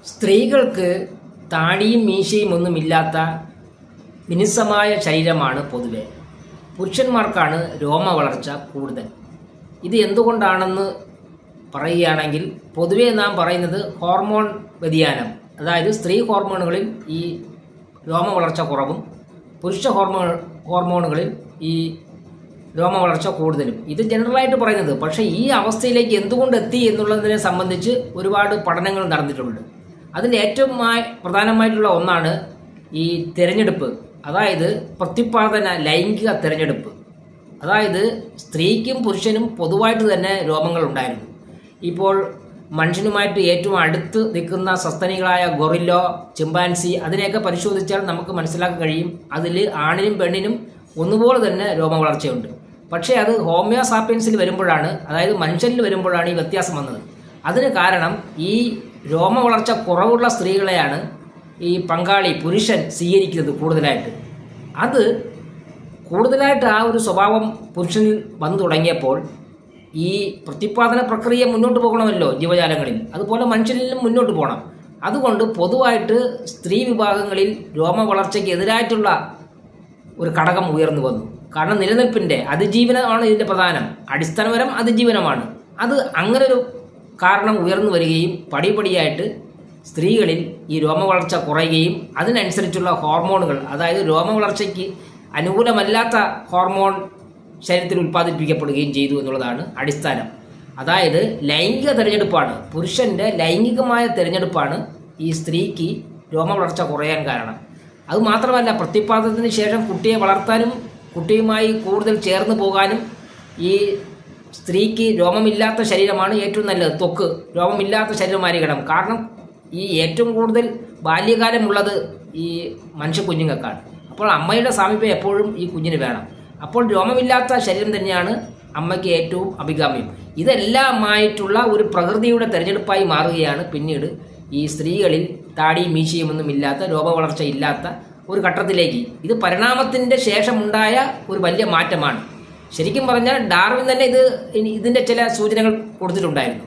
സ്ത്രീകൾക്ക് താടിയും മീശയും ഒന്നുമില്ലാത്ത മിനുസമായ ശരീരമാണ് പൊതുവെ. പുരുഷന്മാർക്കാണ് രോമ വളർച്ച കൂടുതൽ. ഇത് എന്തുകൊണ്ടാണെന്ന് പറയുകയാണെങ്കിൽ പൊതുവെ നാം പറയുന്നത് ഹോർമോൺ വ്യതിയാനം, അതായത് സ്ത്രീ ഹോർമോണുകളിൽ ഈ രോമ വളർച്ച കുറവും പുരുഷ ഹോർമോണുകളിൽ ഈ രോമ വളർച്ച കൂടുതലും. ഇത് ജനറലായിട്ട് പറയുന്നത്. പക്ഷേ ഈ അവസ്ഥയിലേക്ക് എന്തുകൊണ്ട് എത്തി എന്നുള്ളതിനെ സംബന്ധിച്ച് ഒരുപാട് പഠനങ്ങൾ നടന്നിട്ടുണ്ട്. അതിൽ ഏറ്റവും പ്രധാനമായിട്ടുള്ള ഒന്നാണ് ഈ തിരഞ്ഞെടുപ്പ്, അതായത് പ്രത്യുത്പാദന ലൈംഗിക തിരഞ്ഞെടുപ്പ്. അതായത് സ്ത്രീക്കും പുരുഷനും പൊതുവായിട്ട് തന്നെ രോമങ്ങൾ ഉണ്ടായിരുന്നു. ഇപ്പോൾ മനുഷ്യനുമായിട്ട് ഏറ്റവും അടുത്ത് നിൽക്കുന്ന സസ്തനികളായ ഗൊറില്ലോ, ചിമ്പാൻസി, അതിനെയൊക്കെ പരിശോധിച്ചാൽ നമുക്ക് മനസ്സിലാക്കാൻ കഴിയും അതിൽ ആണിനും പെണ്ണിനും ഒന്നുപോലെ തന്നെ രോമ വളർച്ചയുണ്ട്. പക്ഷേ അത് ഹോമിയോ സാപ്പിയൻസിൽ വരുമ്പോഴാണ്, അതായത് മനുഷ്യനിൽ വരുമ്പോഴാണ് ഈ വ്യത്യാസം വന്നത്. അതിന് കാരണം ഈ രോമ വളർച്ച കുറവുള്ള സ്ത്രീകളെയാണ് ഈ പങ്കാളി പുരുഷൻ സ്വീകരിക്കുന്നത് കൂടുതലായിട്ട്. അത് കൂടുതലായിട്ട് ആ ഒരു സ്വഭാവം പുരുഷനിൽ വന്നു തുടങ്ങിയപ്പോൾ ഈ പ്രത്യുത്പാദന പ്രക്രിയ മുന്നോട്ട് പോകണമല്ലോ ജീവജാലങ്ങളിൽ, അതുപോലെ മനുഷ്യനിലും മുന്നോട്ട് പോകണം. അതുകൊണ്ട് പൊതുവായിട്ട് സ്ത്രീ വിഭാഗങ്ങളിൽ രോമ വളർച്ചയ്ക്ക് എതിരായിട്ടുള്ള ഒരു ഘടകം ഉയർന്നു വന്നു. കാരണം നിലനിൽപ്പിൻ്റെ അതിജീവനമാണ് ഇതിൻ്റെ പ്രധാനം. അടിസ്ഥാനപരം അതിജീവനമാണ്. അത് അങ്ങനെ ഒരു കാരണം ഉയർന്നു വരികയും പടിപടിയായിട്ട് സ്ത്രീകളിൽ ഈ രോമ വളർച്ച കുറയുകയും അതിനനുസരിച്ചുള്ള ഹോർമോണുകൾ, അതായത് രോമ വളർച്ചയ്ക്ക് അനുകൂലമല്ലാത്ത ഹോർമോൺ ശരീരത്തിൽ ഉൽപ്പാദിപ്പിക്കപ്പെടുകയും ചെയ്തു എന്നുള്ളതാണ് അടിസ്ഥാനം. അതായത് ലൈംഗിക തിരഞ്ഞെടുപ്പാണ്, പുരുഷൻ്റെ ലൈംഗികമായ തിരഞ്ഞെടുപ്പാണ് ഈ സ്ത്രീക്ക് രോമ വളർച്ച കുറയാൻ കാരണം. അതുമാത്രമല്ല, പ്രത്യുത്പാദനത്തിന് ശേഷം കുട്ടിയെ വളർത്താനും കുട്ടിയുമായി കൂടുതൽ ചേർന്ന് പോകാനും ഈ സ്ത്രീക്ക് രോമമില്ലാത്ത ശരീരമാണ് ഏറ്റവും നല്ലത്. ത്വക്ക് രോമമില്ലാത്ത ശരീരമായിരിക്കണം. കാരണം ഈ ഏറ്റവും കൂടുതൽ ബാല്യകാലമുള്ളത് ഈ മനുഷ്യ കുഞ്ഞുങ്ങൾക്കാണ്. അപ്പോൾ അമ്മയുടെ സാമീപ്യം എപ്പോഴും ഈ കുഞ്ഞിന് വേണം. അപ്പോൾ രോമമില്ലാത്ത ശരീരം തന്നെയാണ് അമ്മയ്ക്ക് ഏറ്റവും അഭികാമ്യം. ഇതെല്ലാമായിട്ടുള്ള ഒരു പ്രകൃതിയുടെ തിരഞ്ഞെടുപ്പായി മാറുകയാണ് പിന്നീട് ഈ സ്ത്രീകളിൽ താടിയും മീശയും ഒന്നും ഇല്ലാത്ത രോമ വളർച്ച ഇല്ലാത്ത ഒരു ഘട്ടത്തിലേക്ക്. ഇത് പരിണാമത്തിൻ്റെ ശേഷമുണ്ടായ ഒരു വലിയ മാറ്റമാണ്. ശരിക്കും പറഞ്ഞാൽ ഡാർവിൻ തന്നെ ഇതിൻ്റെ ചില സൂചനകൾ കൊടുത്തിട്ടുണ്ടായിരുന്നു.